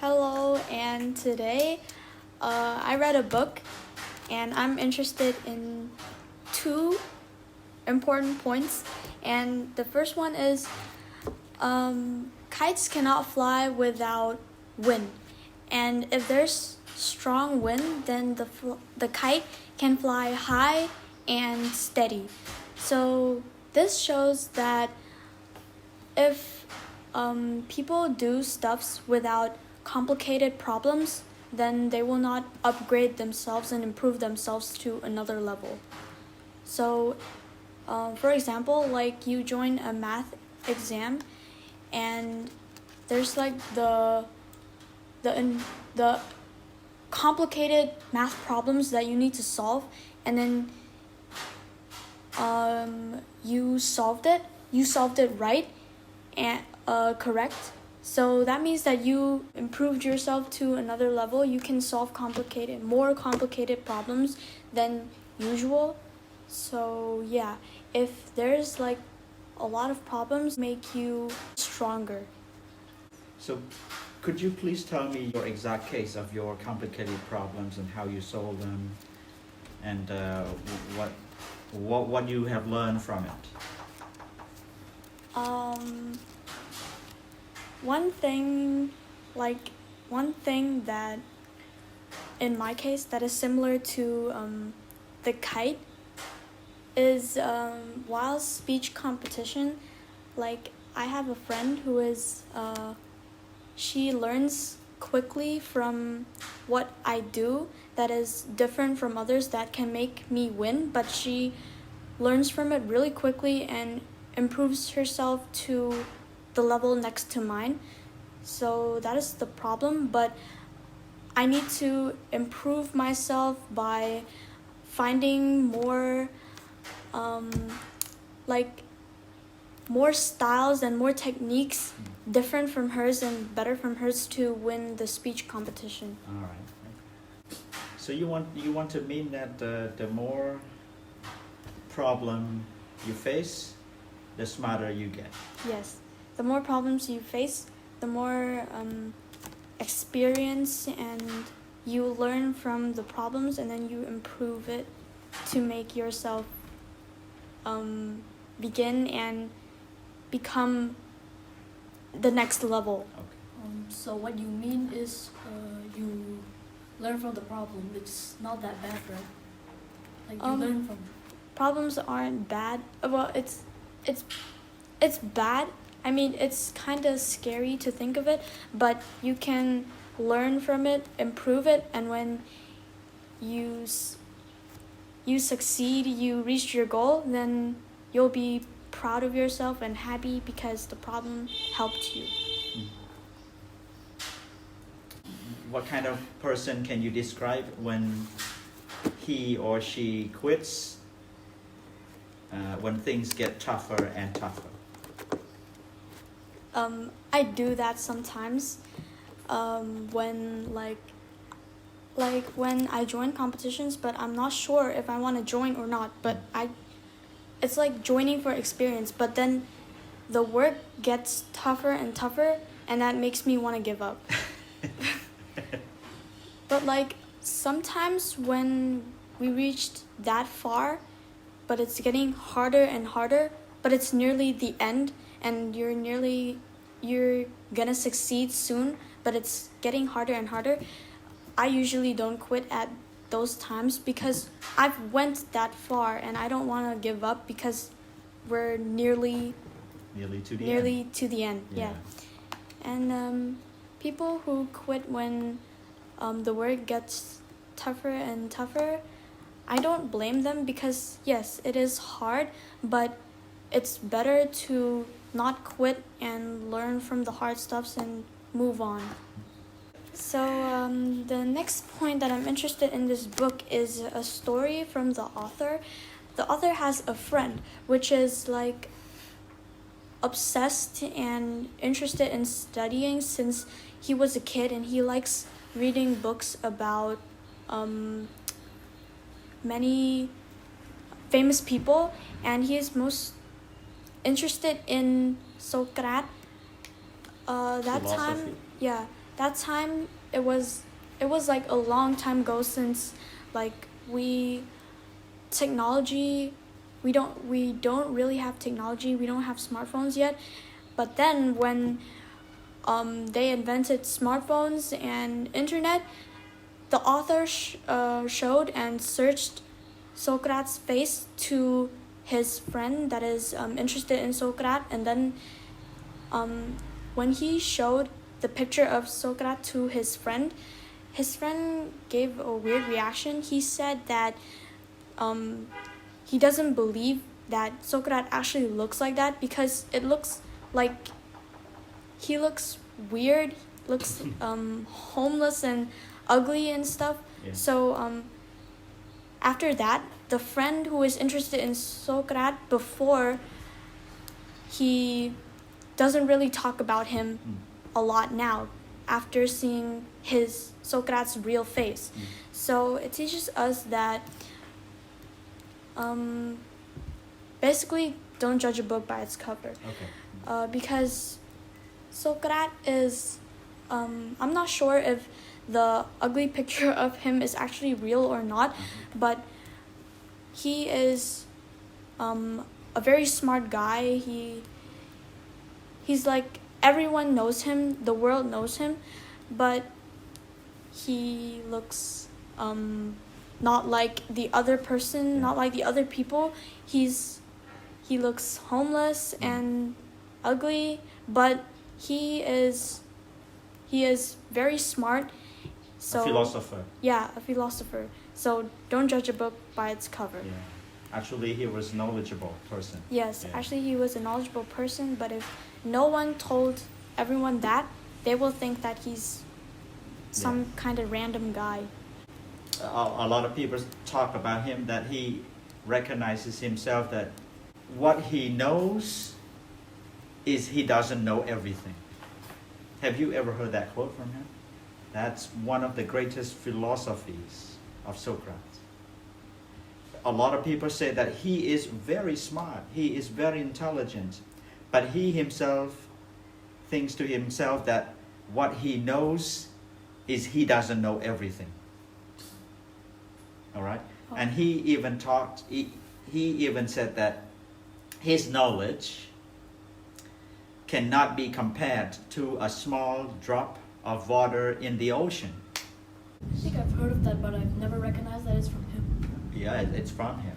Hello, and today I read a book and I'm interested in two important points. And the first one is kites cannot fly without wind. And if there's strong wind, then the kite can fly high and steady. So this shows that if people do stuffs without complicated problems, then they will not upgrade themselves and improve themselves to another level. So, for example, like you join a math exam, and there's like the complicated math problems that you need to solve, and then you solved it right and correct. So that means that you improved yourself to another level. You can solve more complicated problems than usual. So yeah, if there's like a lot of problems, make you stronger. So could you please tell me your exact case of your complicated problems and how you solve them, and what you have learned from it? One thing that in my case that is similar to the kite is while speech competition, like I have a friend who is she learns quickly from what I do that is different from others that can make me win, but she learns from it really quickly and improves herself to the level next to mine. So that is the problem, but I need to improve myself by finding more more styles and more techniques different from hers and better from hers to win the speech competition. All right. So you want to mean that the more problem you face, the smarter you get. Yes. The more problems you face, the more experience and you learn from the problems, and then you improve it to make yourself begin and become the next level. Okay. So what you mean is you learn from the problem. It's not that bad, right? Like you learn from Problems aren't bad. Well, it's bad. I mean, it's kind of scary to think of it, but you can learn from it, improve it, and when you succeed, you reach your goal, then you'll be proud of yourself and happy because the problem helped you. What kind of person can you describe when he or she quits, when things get tougher and tougher? I do that sometimes when when I join competitions, but I'm not sure if I want to join or not, but it's like joining for experience, but then the work gets tougher and tougher, and that makes me want to give up. But like sometimes when we reached that far, but it's getting harder and harder, but it's nearly the end and you're gonna succeed soon, but it's getting harder and harder, I usually don't quit at those times because I've went that far and I don't want to give up because we're nearly to the end. Yeah. And people who quit when the work gets tougher and tougher, I don't blame them because yes, it is hard, but it's better to not quit and learn from the hard stuffs and move on. So the next point that I'm interested in this book is a story from the author. The author has a friend which is like obsessed and interested in studying since he was a kid, and he likes reading books about many famous people, and he is most interested in Socrates. That Philosophy. time, yeah, that time it was like a long time ago, since like technology, we don't really have technology, we don't have smartphones yet. But then when they invented smartphones and internet, the author showed and searched Socrates' face to his friend that is interested in Socrates, and then when he showed the picture of Socrates to his friend gave a weird reaction. He said that he doesn't believe that Socrates actually looks like that, because it looks like he looks weird, looks homeless and ugly and stuff. Yeah. So after that, the friend who is interested in Socrates before, he doesn't really talk about him a lot now after seeing his Socrates' real face. So it teaches us that basically don't judge a book by its cover. Okay. Because Socrates is, I'm not sure if the ugly picture of him is actually real or not, but he is a very smart guy. He's like, everyone knows him, the world knows him, but he looks not like the other person, not like the other people. He looks homeless and ugly, but he is very smart. So A philosopher. Yeah, a philosopher. So don't judge a book by its cover. Yeah. Actually, he was a knowledgeable person. Yes, Yeah. actually he was a knowledgeable person, but if no one told everyone that, they will think that he's some kind of random guy. A lot of people talk about him that he recognizes himself that what he knows is he doesn't know everything. Have you ever heard that quote from him? That's one of the greatest philosophies of Socrates. A lot of people say that he is very smart, he is very intelligent, but he himself thinks to himself that what he knows is he doesn't know everything. All right? Oh. And he even said that his knowledge cannot be compared to a small drop of water in the ocean. I think I've heard of that, but I've never recognized that it's from him. Yeah, it's from him.